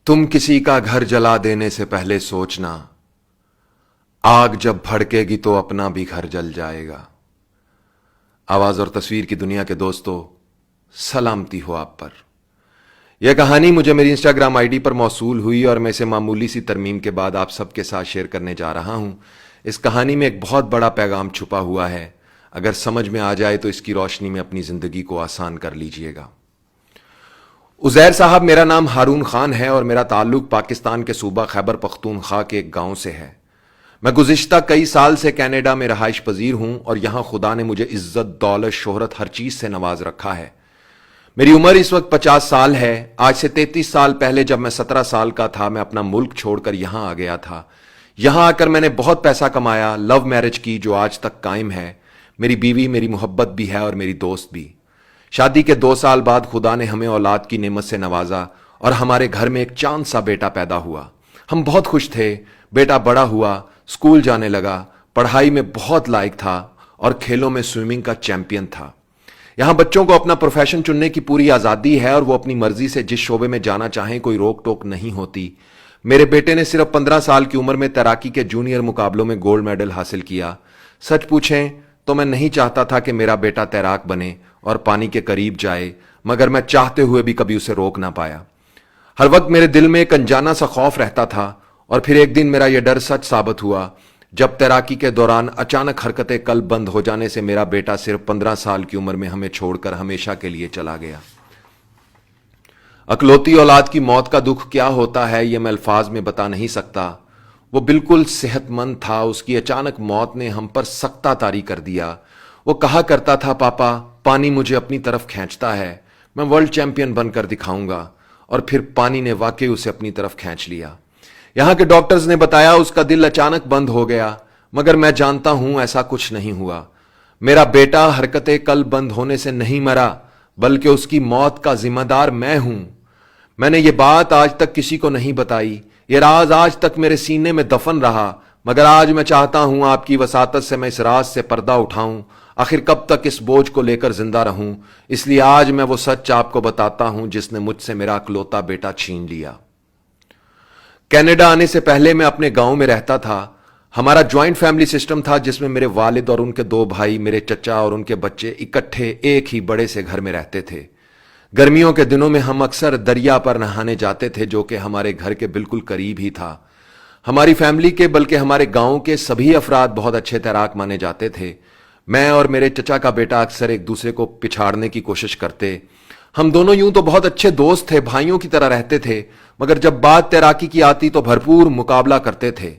तुम किसी का घर जला देने से पहले सोचना, आग जब भड़केगी तो अपना भी घर जल जाएगा। आवाज और तस्वीर की दुनिया के दोस्तों, सलामती हो आप पर। यह कहानी मुझे मेरी इंस्टाग्राम आईडी पर मौसूल हुई और मैं इसे मामूली सी तरमीम के बाद आप सबके साथ शेयर करने जा रहा हूं। इस कहानी में एक बहुत बड़ा पैगाम छुपा हुआ है। अगर समझ में आ जाए तो इसकी रोशनी में अपनी जिंदगी को आसान कर लीजिएगा। उजैर साहब, मेरा नाम हारून खान है और मेरा ताल्लुक पाकिस्तान के सूबा खैबर पख्तूनख्वा के एक गांव से है। मैं गुज़िश्ता कई साल से कनाडा में रहाइश पजीर हूं और यहां खुदा ने मुझे इज्जत, दौलत, शोहरत, हर चीज से नवाज रखा है। मेरी उम्र इस वक्त 50 साल है। आज से 33 साल पहले जब मैं 17 साल का था, मैं अपना मुल्क छोड़कर यहां आ गया था। यहां आकर मैंने बहुत पैसा कमाया, लव मैरिज की जो आज तक कायम है। मेरी बीवी मेरी मोहब्बत भी है और मेरी दोस्त भी। शादी के 2 साल बाद खुदा ने हमें औलाद की नेमत से नवाजा और हमारे घर में एक चांद सा बेटा पैदा हुआ। हम बहुत खुश थे। बेटा बड़ा हुआ, स्कूल जाने लगा, पढ़ाई में बहुत लायक था और खेलों में स्विमिंग का चैंपियन था। यहां बच्चों को अपना प्रोफेशन चुनने की पूरी आजादी है और वो अपनी मर्जी से जिस शोबे में जाना चाहें, कोई रोक टोक नहीं होती। मेरे बेटे ने सिर्फ 15 साल की उम्र में तैराकी के जूनियर मुकाबलों में गोल्ड मेडल हासिल किया। सच पूछें तो मैं नहीं चाहता था कि मेरा बेटा तैराक बने और पानी के करीब जाए, मगर मैं चाहते हुए भी कभी उसे रोक ना पाया। हर वक्त मेरे दिल में एक अनजाना सा खौफ रहता था और फिर एक दिन मेरा यह डर सच साबित हुआ जब तैराकी के दौरान अचानक हरकतें कल्ब बंद हो जाने से मेरा बेटा सिर्फ 15 साल की उम्र में हमें छोड़कर हमेशा के लिए चला गया। अकलौती औलाद की मौत का दुख क्या होता है यह मैं अल्फाज में बता नहीं सकता। वो बिल्कुल सेहतमंद था, उसकी अचानक मौत ने हम पर सख्ता तारी कर दिया। वो कहा करता था, पापा पानी मुझे अपनी तरफ खींचता है, मैं वर्ल्ड चैंपियन बनकर दिखाऊंगा। और फिर पानी ने वाकई उसे अपनी तरफ खींच लिया। यहां के डॉक्टर्स ने बताया उसका दिल अचानक बंद हो गया, मगर मैं जानता हूं ऐसा कुछ नहीं हुआ। मेरा बेटा हरकतें कल बंद होने से नहीं मरा, बल्कि उसकी मौत का जिम्मेदार मैं हूं। मैंने ये बात आज तक किसी को नहीं बताई, ये राज आज तक मेरे सीने में दफन रहा, मगर आज मैं चाहता हूं आपकी वसातत से मैं इस राज से पर्दा उठाऊं। आखिर कब तक इस बोझ को लेकर जिंदा रहूं? इसलिए आज मैं वो सच आपको बताता हूं जिसने मुझसे मेरा अकलौता बेटा छीन लिया। कनाडा आने से पहले मैं अपने गांव में रहता था। हमारा ज्वाइंट फैमिली सिस्टम था जिसमें मेरे वालिद और उनके 2 भाई, मेरे चचा और उनके बच्चे इकट्ठे एक ही बड़े से घर में रहते थे। गर्मियों के दिनों में हम अक्सर दरिया पर नहाने जाते थे, जो कि हमारे घर के बिल्कुल करीब ही था। हमारी फैमिली के बल्कि हमारे गांव के सभी अफराद बहुत अच्छे तैराक माने जाते थे। मैं और मेरे चचा का बेटा अक्सर एक दूसरे को पिछाड़ने की कोशिश करते। हम दोनों यूं तो बहुत अच्छे दोस्त थे, भाइयों की तरह रहते थे, मगर जब बात तैराकी की आती तो भरपूर मुकाबला करते थे।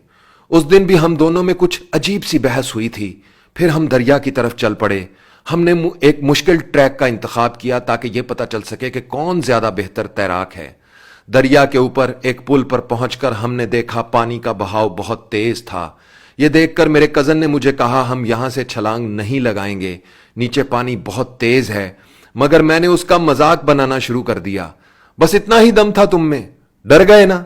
उस दिन भी हम दोनों में कुछ अजीब सी बहस हुई थी। फिर हम दरिया की तरफ चल पड़े। हमने एक मुश्किल ट्रैक का इंतखाब किया ताकि यह पता चल सके कि कौन ज्यादा बेहतर तैराक है। दरिया के ऊपर एक पुल पर पहुंचकर हमने देखा पानी का बहाव बहुत तेज था। यह देखकर मेरे कजन ने मुझे कहा, हम यहां से छलांग नहीं लगाएंगे, नीचे पानी बहुत तेज है। मगर मैंने उसका मजाक बनाना शुरू कर दिया। बस इतना ही दम था तुम में, डर गए ना?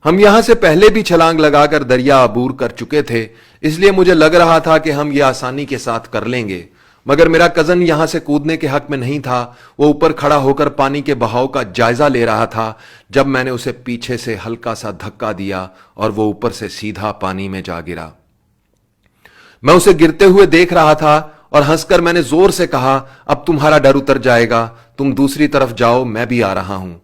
हम यहां से पहले भी छलांग लगाकर दरिया अबूर कर चुके थे, इसलिए मुझे लग रहा था कि हम यह आसानी के साथ कर लेंगे। मगर मेरा कजन यहां से कूदने के हक में नहीं था। वो ऊपर खड़ा होकर पानी के बहाव का जायजा ले रहा था जब मैंने उसे पीछे से हल्का सा धक्का दिया और वो ऊपर से सीधा पानी में जा गिरा। मैं उसे गिरते हुए देख रहा था और हंसकर मैंने जोर से कहा, अब तुम्हारा डर उतर जाएगा, तुम दूसरी तरफ जाओ, मैं भी आ रहा हूं।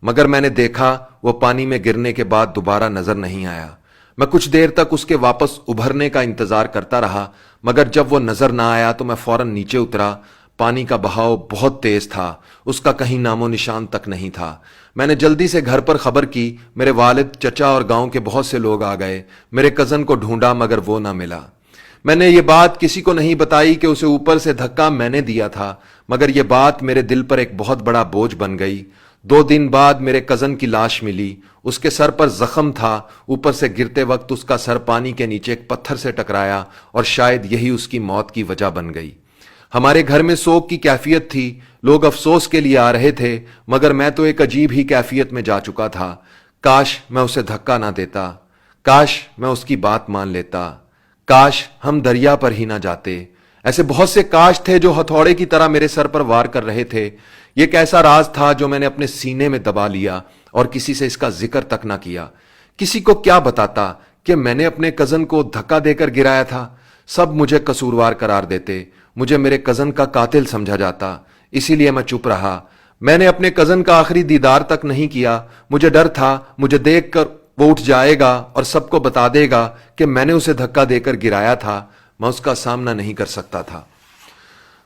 मगर मैंने देखा वो पानी में गिरने के बाद दोबारा नजर नहीं आया। मैं कुछ देर तक उसके वापस उभरने का इंतजार करता रहा, मगर जब वो नजर ना आया तो मैं फौरन नीचे उतरा। पानी का बहाव बहुत तेज था, उसका कहीं नामो निशान तक नहीं था। मैंने जल्दी से घर पर खबर की। मेरे वालिद, चचा और गांव के बहुत से लोग आ गए। मेरे कजन को ढूंढा मगर वो ना मिला। मैंने ये बात किसी को नहीं बताई कि उसे ऊपर से धक्का मैंने दिया था, मगर यह बात मेरे दिल पर एक बहुत बड़ा बोझ बन गई। 2 दिन बाद मेरे कजन की लाश मिली। उसके सर पर जख्म था। ऊपर से गिरते वक्त उसका सर पानी के नीचे एक पत्थर से टकराया और शायद यही उसकी मौत की वजह बन गई। हमारे घर में सोग की कैफियत थी। लोग अफसोस के लिए आ रहे थे, मगर मैं तो एक अजीब ही कैफियत में जा चुका था। काश मैं उसे धक्का ना देता, काश मैं उसकी बात मान लेता, काश हम दरिया पर ही ना जाते। ऐसे बहुत से काश थे जो हथौड़े की तरह मेरे सर पर वार कर रहे थे। یہ ایک ایسا راز تھا جو میں نے اپنے سینے میں دبا لیا اور کسی سے اس کا ذکر تک نہ کیا۔ کسی کو کیا بتاتا کہ میں نے اپنے کزن کو دھکا دے کر گرایا تھا؟ سب مجھے قصوروار قرار دیتے، مجھے میرے کزن کا قاتل سمجھا جاتا، اسی لیے میں چپ رہا۔ میں نے اپنے کزن کا آخری دیدار تک نہیں کیا، مجھے ڈر تھا مجھے دیکھ کر وہ اٹھ جائے گا اور سب کو بتا دے گا کہ میں نے اسے دھکا دے کر گرایا تھا۔ میں اس کا سامنا نہیں کر سکتا تھا۔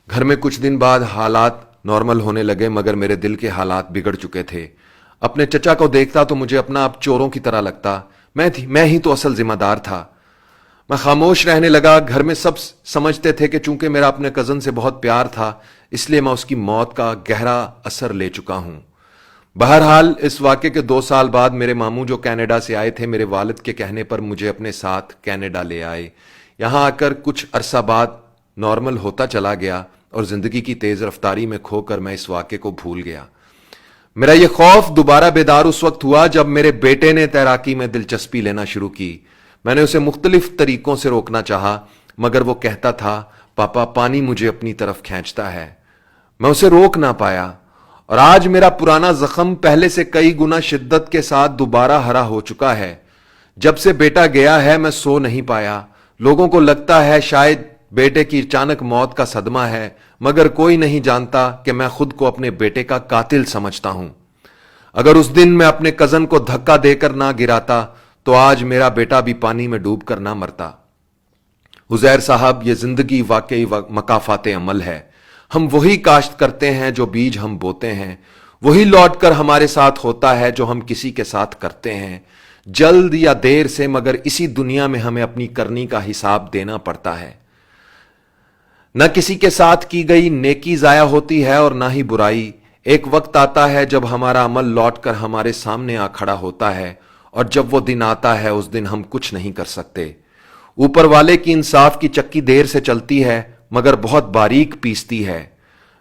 گھر میں کچھ دن بعد حالات نارمل ہونے لگے، مگر میرے دل کے حالات بگڑ چکے تھے۔ اپنے چچا کو دیکھتا تو مجھے اپنا آپ چوروں کی طرح لگتا۔ میں ہی تو اصل ذمہ دار تھا۔ میں خاموش رہنے لگا۔ گھر میں سب سمجھتے تھے کہ چونکہ میرا اپنے کزن سے بہت پیار تھا، اس لیے میں اس کی موت کا گہرا اثر لے چکا ہوں۔ بہرحال اس واقعے کے 2 سال بعد میرے ماموں جو کینیڈا سے آئے تھے، میرے والد کے کہنے پر مجھے اپنے ساتھ کینیڈا لے آئے۔ یہاں آ کر کچھ عرصہ بعد نارمل ہوتا چلا گیا اور زندگی کی تیز رفتاری میں کھو کر میں اس واقعے کو بھول گیا۔ میرا یہ خوف دوبارہ بیدار اس وقت ہوا جب میرے بیٹے نے تیراکی میں دلچسپی لینا شروع کی۔ میں نے اسے مختلف طریقوں سے روکنا چاہا، مگر وہ کہتا تھا، پاپا پانی مجھے اپنی طرف کھینچتا ہے۔ میں اسے روک نہ پایا، اور آج میرا پرانا زخم پہلے سے کئی گنا شدت کے ساتھ دوبارہ ہرا ہو چکا ہے۔ جب سے بیٹا گیا ہے میں سو نہیں پایا۔ لوگوں کو لگتا ہے شاید بیٹے کی اچانک موت کا صدمہ ہے، مگر کوئی نہیں جانتا کہ میں خود کو اپنے بیٹے کا قاتل سمجھتا ہوں۔ اگر اس دن میں اپنے کزن کو دھکا دے کر نہ گراتا تو آج میرا بیٹا بھی پانی میں ڈوب کر نہ مرتا۔ عزیر صاحب، یہ زندگی واقعی مکافات عمل ہے۔ ہم وہی کاشت کرتے ہیں جو بیج ہم بوتے ہیں، وہی لوٹ کر ہمارے ساتھ ہوتا ہے جو ہم کسی کے ساتھ کرتے ہیں۔ جلد یا دیر سے مگر اسی دنیا میں ہمیں اپنی کرنی کا حساب دینا پڑتا ہے۔ نہ کسی کے ساتھ کی گئی نیکی ضائع ہوتی ہے اور نہ ہی برائی۔ ایک وقت آتا ہے جب ہمارا عمل لوٹ کر ہمارے سامنے آ کھڑا ہوتا ہے، اور جب وہ دن آتا ہے اس دن ہم کچھ نہیں کر سکتے۔ اوپر والے کی انصاف کی چکی دیر سے چلتی ہے مگر بہت باریک پیستی ہے۔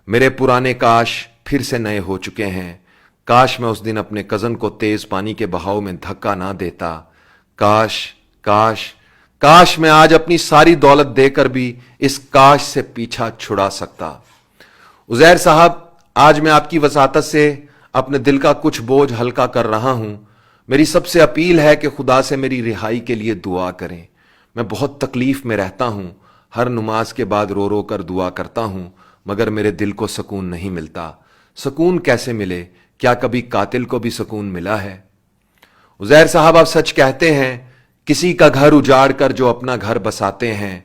میرے پرانے کاش پھر سے نئے ہو چکے ہیں۔ کاش میں اس دن اپنے کزن کو تیز پانی کے بہاؤ میں دھکا نہ دیتا۔ کاش کاش کاش میں آج اپنی ساری دولت دے کر بھی اس کاش سے پیچھا چھڑا سکتا۔ عزیر صاحب، آج میں آپ کی وساطت سے اپنے دل کا کچھ بوجھ ہلکا کر رہا ہوں۔ میری سب سے اپیل ہے کہ خدا سے میری رہائی کے لیے دعا کریں۔ میں بہت تکلیف میں رہتا ہوں، ہر نماز کے بعد رو رو کر دعا کرتا ہوں، مگر میرے دل کو سکون نہیں ملتا۔ سکون کیسے ملے؟ کیا کبھی قاتل کو بھی سکون ملا ہے؟ عزیر صاحب، آپ سچ کہتے ہیں، کسی کا گھر اجاڑ کر جو اپنا گھر بساتے ہیں،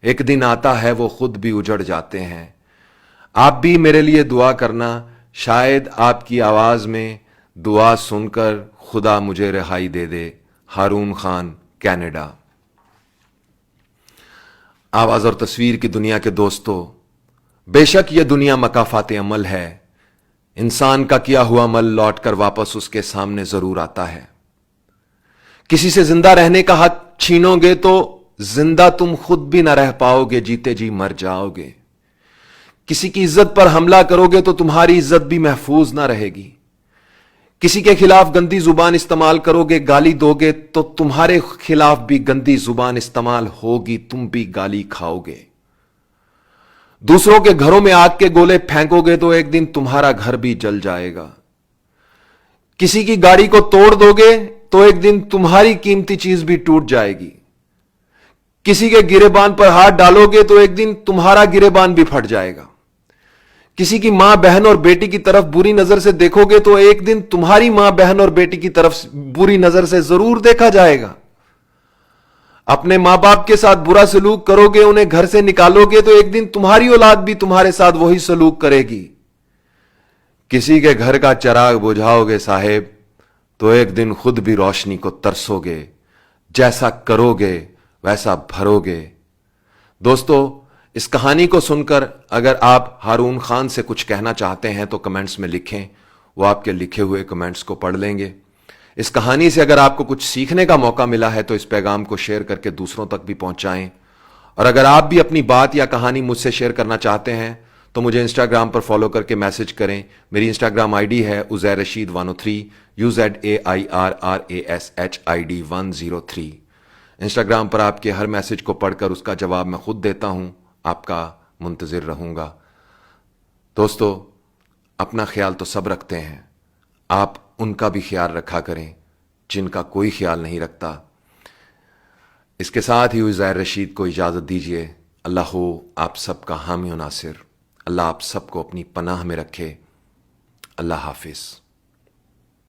ایک دن آتا ہے وہ خود بھی اجڑ جاتے ہیں۔ آپ بھی میرے لیے دعا کرنا، شاید آپ کی آواز میں دعا سن کر خدا مجھے رہائی دے دے۔ ہارون خان، کینیڈا۔ آواز اور تصویر کی دنیا کے دوستو، بے شک یہ دنیا مکافات عمل ہے۔ انسان کا کیا ہوا عمل لوٹ کر واپس اس کے سامنے ضرور آتا ہے۔ کسی سے زندہ رہنے کا حق چھینو گے تو زندہ تم خود بھی نہ رہ پاؤ گے، جیتے جی مر جاؤ گے۔ کسی کی عزت پر حملہ کرو گے تو تمہاری عزت بھی محفوظ نہ رہے گی۔ کسی کے خلاف گندی زبان استعمال کرو گے، گالی دو گے تو تمہارے خلاف بھی گندی زبان استعمال ہوگی، تم بھی گالی کھاؤ گے۔ دوسروں کے گھروں میں آگ کے گولے پھینکو گے تو ایک دن تمہارا گھر بھی جل جائے گا۔ کسی کی گاڑی کو توڑ دو گے تو ایک دن تمہاری قیمتی چیز بھی ٹوٹ جائے گی۔ کسی کے گریبان پر ہاتھ ڈالو گے تو ایک دن تمہارا گریبان بھی پھٹ جائے گا۔ کسی کی ماں بہن اور بیٹی کی طرف بری نظر سے دیکھو گے تو ایک دن تمہاری ماں بہن اور بیٹی کی طرف بری نظر سے ضرور دیکھا جائے گا۔ اپنے ماں باپ کے ساتھ برا سلوک کرو گے، انہیں گھر سے نکالو گے تو ایک دن تمہاری اولاد بھی تمہارے ساتھ وہی سلوک کرے گی۔ کسی کے گھر کا چراغ بجھاؤ گے صاحب تو ایک دن خود بھی روشنی کو ترسو گے، جیسا کرو گے ویسا بھرو گے۔ دوستو، اس کہانی کو سن کر اگر آپ ہارون خان سے کچھ کہنا چاہتے ہیں تو کمنٹس میں لکھیں، وہ آپ کے لکھے ہوئے کمنٹس کو پڑھ لیں گے۔ اس کہانی سے اگر آپ کو کچھ سیکھنے کا موقع ملا ہے تو اس پیغام کو شیئر کر کے دوسروں تک بھی پہنچائیں، اور اگر آپ بھی اپنی بات یا کہانی مجھ سے شیئر کرنا چاہتے ہیں تو مجھے انسٹاگرام پر فالو کر کے میسج کریں۔ میری انسٹاگرام آئی ڈی ہے عزیر رشید 103، UZAIRRASHID 103۔ انسٹاگرام پر آپ کے ہر میسج کو پڑھ کر اس کا جواب میں خود دیتا ہوں، آپ کا منتظر رہوں گا۔ دوستو، اپنا خیال تو سب رکھتے ہیں، آپ ان کا بھی خیال رکھا کریں جن کا کوئی خیال نہیں رکھتا۔ اس کے ساتھ ہی عزیر رشید کو اجازت دیجیے۔ اللہ ہو آپ سب کا حامی و ناصر، اللہ آپ سب کو اپنی پناہ میں رکھے۔ اللہ حافظ۔